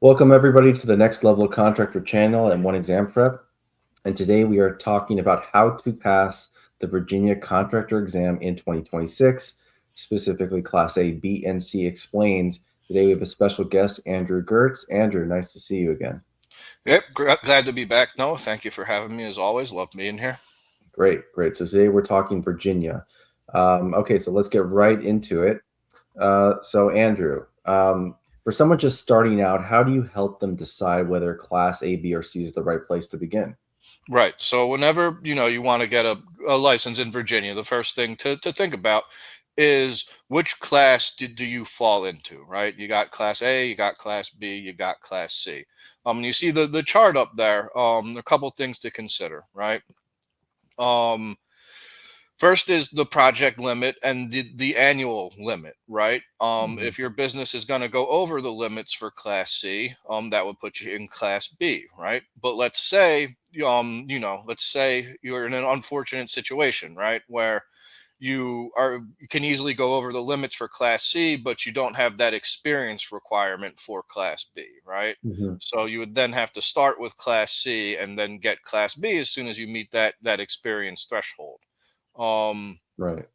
Welcome everybody to the Next Level Contractor channel and One Exam Prep. And today we are talking about how to pass the Virginia Contractor exam in 2026, specifically Class A, B, and C explained. Today we have a special guest, Andrew Gertz. Andrew, nice to see you again. Yep, glad to be back, Noah. Thank you for having me as always. Love being here. Great, great. So today we're talking Virginia. Okay, so let's get right into it. So Andrew, for someone just starting out, how do you help them decide whether Class A, B, or C is the right place to begin? Right. So whenever you want to get a license in Virginia, the first thing to think about is which class do you fall into, right? You got class A, you got class B, you got class C. You see the chart up there. There are a couple things to consider, right? Um, First is the project limit and the annual limit, right? Mhm. If your business is going to go over the limits for Class C, that would put you in Class B, right? But let's say you're in an unfortunate situation, right, where you can easily go over the limits for Class C, but you don't have that experience requirement for Class B, right? Mhm. So you would then have to start with Class C and then get Class B as soon as you meet that experience threshold. Um, Right.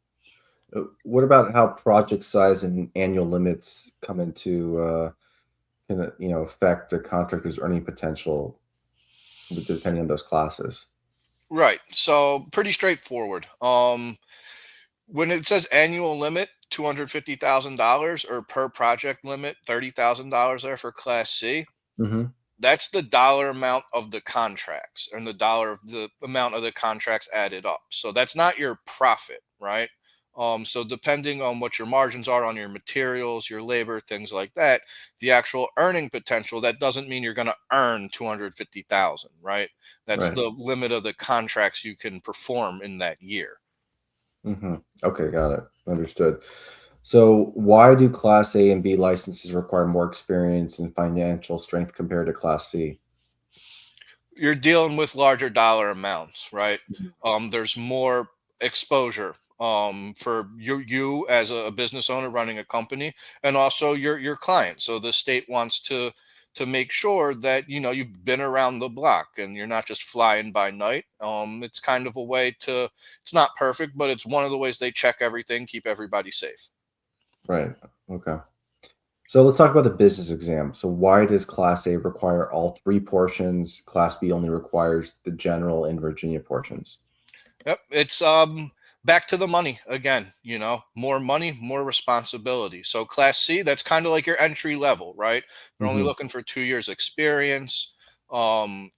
What about how project size and annual limits come into affect a contractor's earning potential depending on those classes? right. So pretty straightforward. When it says annual limit, $250,000 or per project limit, $30,000 there for Class C. Hmm. That's the dollar amount of the contracts and the amount of the contracts added up. So that's not your profit, right? So depending on what your margins are on your materials, your labor, things like that, the actual earning potential, that doesn't mean you're going to earn 250,000, right? That's Right. the limit of the contracts you can perform in that year. Hmm. Okay, got it. Understood. So why do Class A and B licenses require more experience and financial strength compared to Class C? You're dealing with larger dollar amounts, right? Mhm. There's more exposure for you as a business owner running a company, and also your client. So the state wants to make sure that you've been around the block and you're not just flying by night. It's kind of a way to. It's not perfect, but it's one of the ways they check everything, keep everybody safe. Right. Okay. So let's talk about the business exam. So why does Class A require all three portions? Class B only requires the general and Virginia portions. Yep, it's back to the money again, more money, more responsibility. So class C, that's kind of like your entry level, right? They're only Hmm. looking for 2 years experience. Um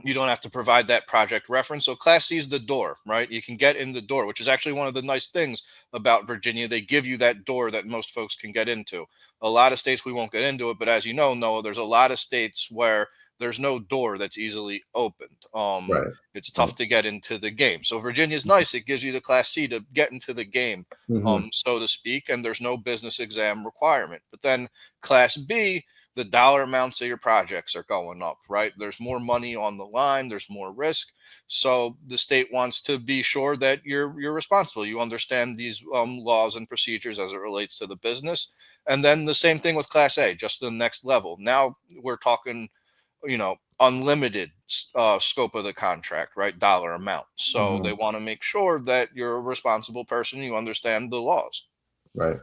you don't have to provide that project reference. So class C is the door, right? You can get in the door, which is actually one of the nice things about Virginia. They give you that door that most folks can get into. A lot of states we won't get into it, but as you know, Noah, there's a lot of states where there's no door that's easily opened. Right. It's Right. tough to get into the game. So Virginia's nice. It gives you the class C to get into the game, Hmm. so to speak, and there's no business exam requirement. But then class B, the dollar amounts of your projects are going up, right? There's more money on the line, there's more risk. So the state wants to be sure that you're responsible. You understand these laws and procedures as it relates to the business. And then the same thing with Class A, just the next level. Now we're talking, unlimited scope of the contract, right? Dollar amount. So they Hmm. want to make sure that you're a responsible person, you understand the laws. Right.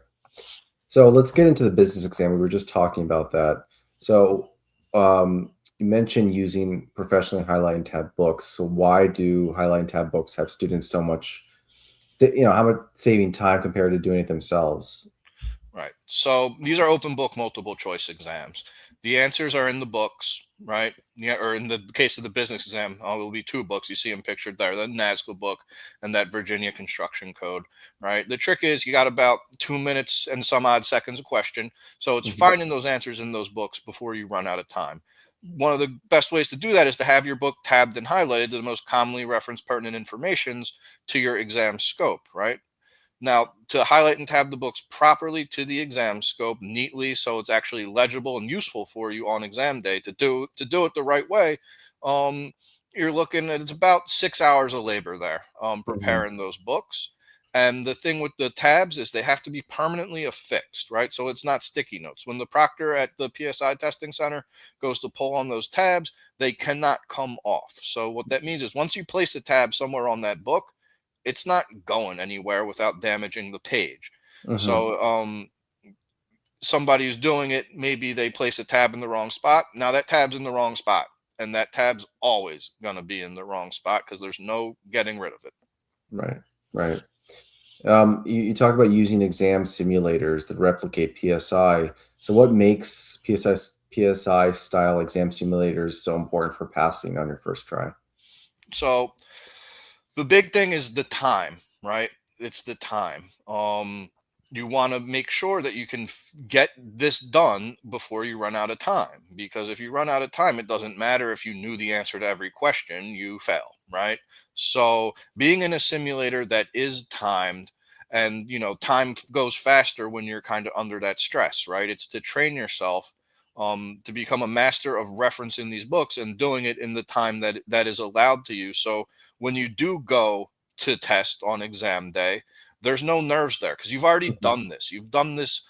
So let's get into the business exam. We were just talking about that. So you mentioned using professionally highlight and tab books. So why do highlight and tab books have students so much, how much saving time compared to doing it themselves? Right. So these are open book multiple choice exams. The answers are in the books, right? Yeah, or in the case of the business exam, it will be two books. You see them pictured there, the NASCA book and that Virginia construction code, right? The trick is you got about 2 minutes and some odd seconds a question. So it's Mhm. finding those answers in those books before you run out of time. One of the best ways to do that is to have your book tabbed and highlighted to the most commonly referenced pertinent informations to your exam scope, right? Now, to highlight and tab the books properly to the exam scope neatly so it's actually legible and useful for you on exam day to do it the right way, um, you're looking at it's about 6 hours of labor there Mhm. preparing those books. And the thing with the tabs is they have to be permanently affixed, right? So it's not sticky notes. When the proctor at the PSI testing center goes to pull on those tabs, they cannot come off. So what that means is once you place a tab somewhere on that book, it's not going anywhere without damaging the page. Hmm. So somebody who's doing it, maybe they place a tab in the wrong spot. Now that tab's in the wrong spot, and that tab's always going to be in the wrong spot because there's no getting rid of it. Right. Right. You talk about using exam simulators that replicate PSI. So, what makes PSI style exam simulators so important for passing on your first try? So the big thing is the time, right? It's the time. You want to make sure that you can get this done before you run out of time. Because if you run out of time, it doesn't matter if you knew the answer to every question, you fail, right? So being in a simulator that is timed, and time goes faster when you're kind of under that stress, right? It's to train yourself to become a master of referencing these books and doing it in the time that is allowed to you. So when you do go to test on exam day, there's no nerves there because you've already Mhm. done this. You've done this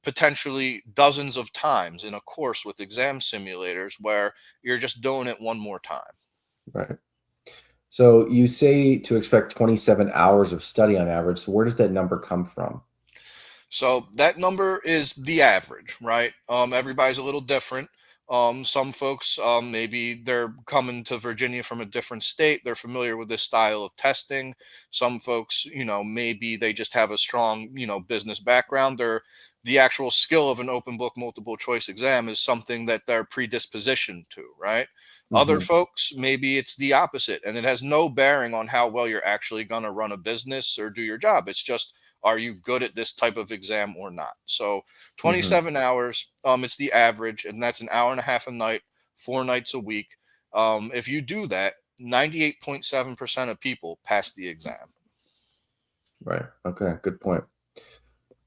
potentially dozens of times in a course with exam simulators where you're just doing it one more time. Right. So, you say to expect 27 hours of study on average. So, where does that number come from? So that number is the average, right? Everybody's a little different. Some folks, maybe they're coming to Virginia from a different state. They're familiar with this style of testing. Some folks, maybe they just have a strong, business background, or the actual skill of an open book multiple choice exam is something that they're predispositioned to, right? Other Hmm. folks, maybe it's the opposite, and it has no bearing on how well you're actually going to run a business or do your job. It's just, are you good at this type of exam or not? So Hmm. 27 hours, it's the average, and that's an hour and a half a night, 4 nights a week. If you do that, 98.7% of people pass the exam. Right. Okay. Good point.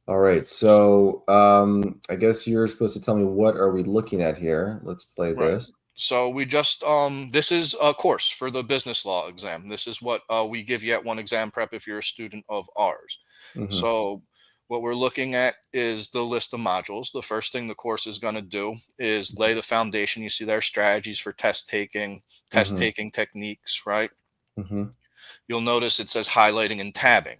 All right. So, I guess you're supposed to tell me what are we looking at here. Let's play Right. this. So we just this is a course for the business law exam. This is what we give you at one exam prep if you're a student of ours. Hmm. So what we're looking at is the list of modules. The first thing the course is going to do is lay the foundation. You see their strategies for test Hmm. taking techniques, right? Hmm. You'll notice it says highlighting and tabbing.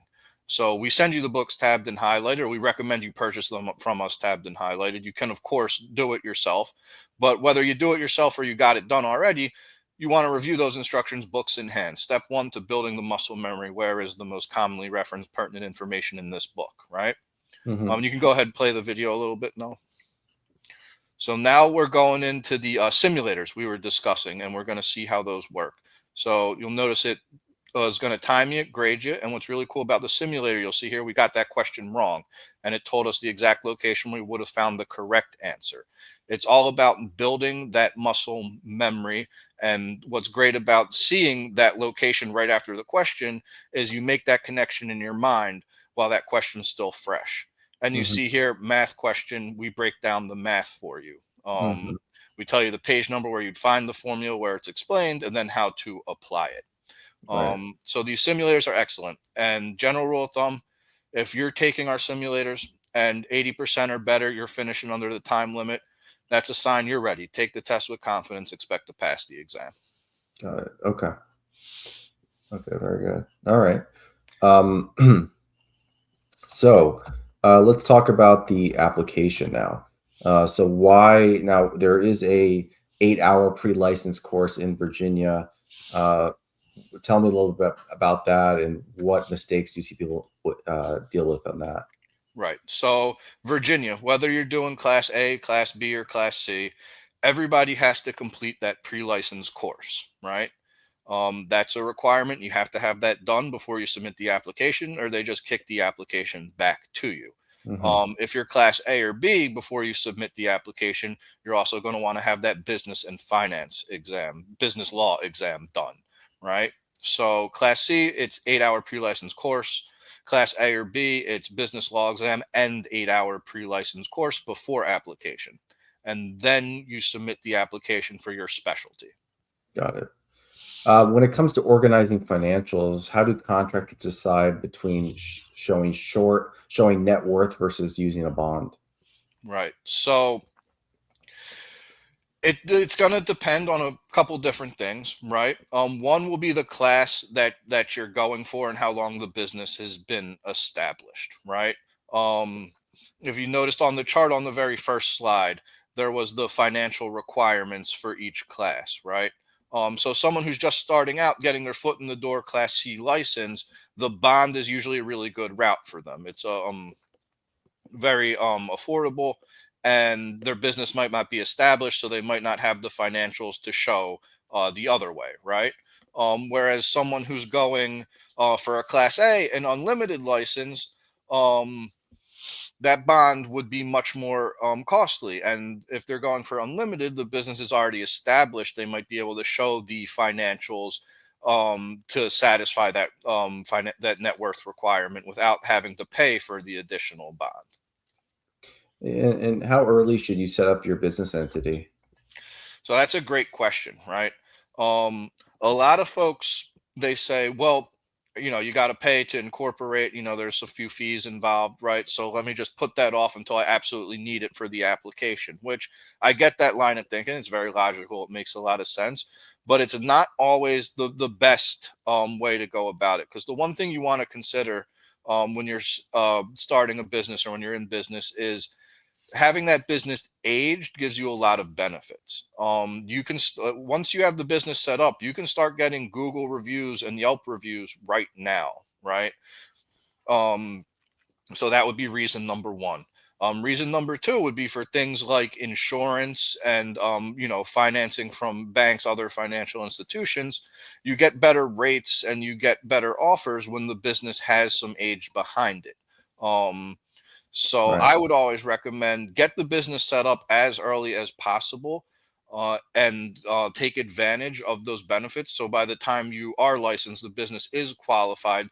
So we send you the books tabbed and highlighted, or we recommend you purchase them from us tabbed and highlighted. You can, of course, do it yourself. But whether you do it yourself or you got it done already, you want to review those instructions books in hand. Step one to building the muscle memory. Where is the most commonly referenced pertinent information in this book, right? Hmm. You can go ahead and play the video a little bit now. So now we're going into the simulators we were discussing, and we're going to see how those work. So you'll notice it is going to time you, grade you. And what's really cool about the simulator, you'll see here, we got that question wrong. And it told us the exact location we would have found the correct answer. It's all about building that muscle memory. And what's great about seeing that location right after the question is you make that connection in your mind while that question's still fresh. And you Hmm. see here, math question, we break down the math for you. Hmm. We tell you the page number where you'd find the formula where it's explained, and then how to apply it. Right. So these simulators are excellent. And general rule of thumb, if you're taking our simulators and 80% or better, you're finishing under the time limit, that's a sign you're ready. Take the test with confidence, expect to pass the exam. Got it. Okay. Okay. Very good. All right. Um, so, let's talk about the application now. So, why now there is a 8-hour pre-license course in Virginia. Uh, Tell me a little bit about that and what mistakes do you see people deal with on that? Right. So, Virginia, whether you're doing Class A, Class B, or Class C, everybody has to complete that pre license course, right? That's a requirement. You have to have that done before you submit the application, or they just kick the application back to you. Hmm. If you're Class A or B, before you submit the application, you're also going to want to have that business and finance exam, business law exam done, right? So, Class C, it's 8-hour pre license course. Class A or B, it's business law exam and 8-hour pre license course before application. And then you submit the application for your specialty. Got it. When it comes to organizing financials, how do contractors decide between showing net worth versus using a bond? Right. So it's going to depend on a couple different things, right? One will be the class that you're going for and how long the business has been established, right? Um, if you noticed on the chart on the very first slide, there was the financial requirements for each class, right? So someone who's just starting out, getting their foot in the door, Class C license, the bond is usually a really good route for them. It's very affordable, and their business might not be established, so they might not have the financials to show the other way, right? Whereas someone who's going for a Class A, an unlimited license, um, that bond would be much more costly. And if they're going for unlimited, the business is already established. They might be able to show the financials to satisfy that net worth requirement without having to pay for the additional bond. And how early should you set up your business entity? So that's a great question, right? Um, a lot of folks, they say, well, you got to pay to incorporate. There's a few fees involved, right? So let me just put that off until I absolutely need it for the application. Which I get that line of thinking. It's very logical. It makes a lot of sense, but it's not always the best way to go about it. Because the one thing you want to consider when you're starting a business or when you're in business is having that business aged gives you a lot of benefits. You can once you have the business set up, you can start getting Google reviews and Yelp reviews right now, right? Um, so that would be reason number one. Reason number two would be for things like insurance and financing from banks, other financial institutions. You get better rates and you get better offers when the business has some age behind it. Um, so Right. I would always recommend get the business set up as early as possible, and take advantage of those benefits. So by the time you are licensed, the business is qualified.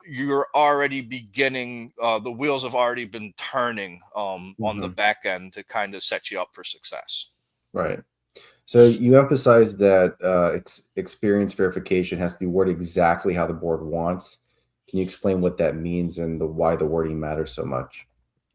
You're already beginning. The wheels have already been turning on the Mhm. back end to kind of set you up for success. Right. So you emphasize that experience verification has to be worded exactly how the board wants. Can you explain what that means and why the wording matters so much?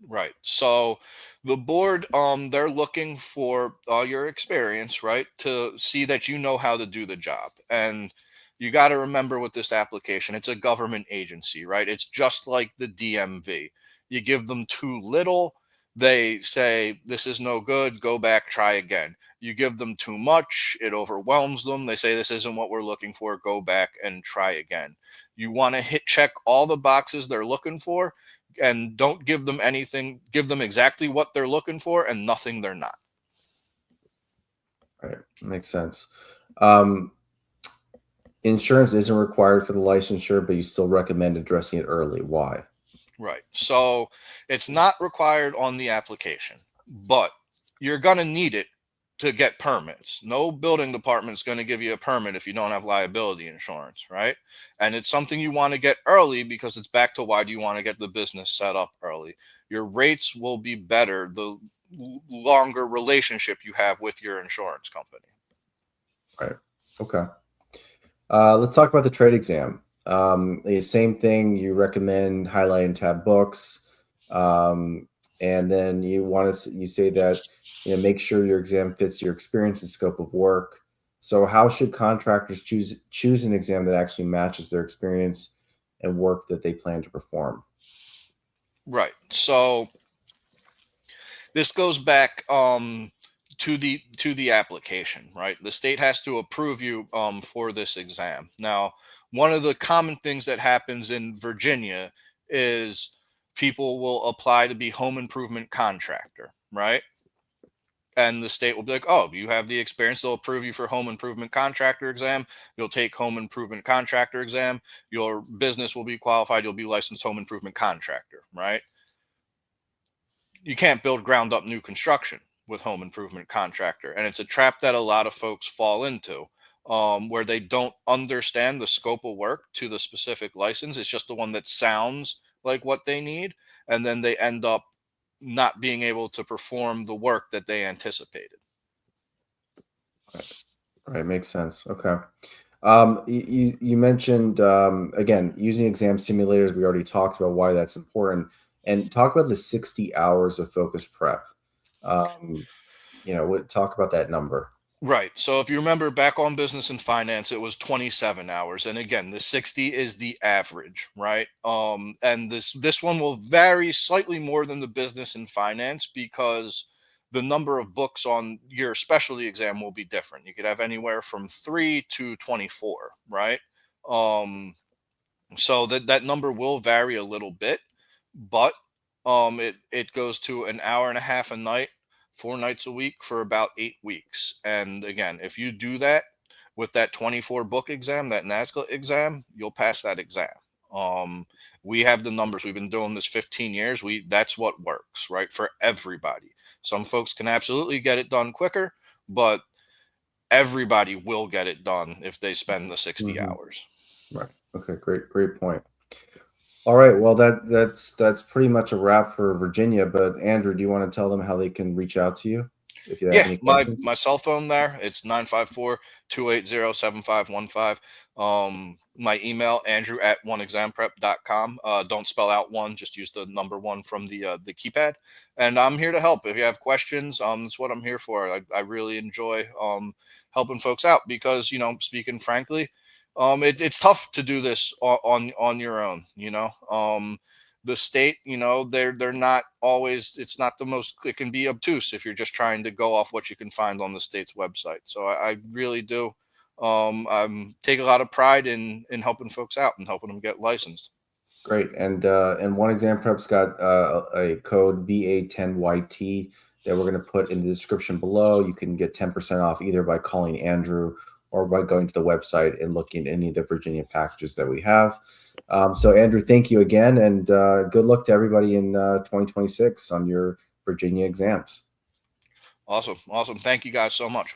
Right. So the board, they're looking for your experience, right, to see that you know how to do the job. And you got to remember with this application, it's a government agency, right? It's just like the DMV. You give them too little, they say, this is no good, go back, try again. You give them too much, it overwhelms them. They say, this isn't what we're looking for, go back and try again. You want to hit check all the boxes they're looking for and don't give them anything, give them exactly what they're looking for and nothing they're not. Right. Makes sense. Um, Insurance isn't required for the licensure, but you still recommend addressing it early. Why? Right. So it's not required on the application, but you're going to need it to get permits. No building department is going to give you a permit if you don't have liability insurance, right? And it's something you want to get early because it's back to why do you want to get the business set up early? Your rates will be better the longer relationship you have with your insurance company. Right. Okay. Let's talk about the trade exam. The same thing. You recommend highlight and tab books, um, and then you say that make sure your exam fits your experience and scope of work. So, how should contractors choose an exam that actually matches their experience and work that they plan to perform? Right. So this goes back to the application, right? The state has to approve you for this exam. Now, one of the common things that happens in Virginia is people will apply to be home improvement contractor, right? And the state will be like, oh, you have the experience. They'll approve you for home improvement contractor exam. You'll take home improvement contractor exam. Your business will be qualified. You'll be licensed home improvement contractor, right? You can't build ground up new construction with home improvement contractor, and it's a trap that a lot of folks fall into, where they don't understand the scope of work to the specific license. It's just the one that sounds like what they need, and then they end up not being able to perform the work that they anticipated. Right. Right. Makes sense. Okay. You mentioned again using exam simulators. We already talked about why that's important, and talk about the 60 hours of focus prep. Um, talk about that number. Right. So if you remember back on business and finance, it was 27 hours. And again, the 60 is the average, right? And this one will vary slightly more than the business and finance because the number of books on your specialty exam will be different. You could have anywhere from 3 to 24, right? Um, so that number will vary a little bit, but it goes to an hour and a half a night, 4 nights a week for about 8 weeks. And again, if you do that with that 24 book exam, that NASCA exam, you'll pass that exam. um we have the numbers. We've been doing this 15 years. We That's what works, right, for everybody. Some folks can absolutely get it done quicker, but everybody will get it done if they spend the 60 Hmm. hours. Right. Okay. Great point. All right. Well, that's pretty much a wrap for Virginia. But Andrew, do you want to tell them how they can reach out to you if you have Yeah, any my questions? my cell phone there, it's 954-280-7515. My email, Andrew at oneexamprep.com. Don't spell out one, just use the number one from the keypad. And I'm here to help. If you have questions, that's what I'm here for. I really enjoy helping folks out because, speaking frankly, it's tough to do this on your own, the state, they're not always, it's not the most, it can be obtuse if you're just trying to go off what you can find on the state's website. So I really do take a lot of pride in helping folks out and helping them get licensed. Great. And one exam prep's got a code VA10YT that we're going to put in the description below. You can get 10% off either by calling Andrew or by going to the website and looking at any of the Virginia packages that we have. So Andrew, thank you again, and good luck to everybody in 2026 on your Virginia exams. Awesome. Thank you guys so much.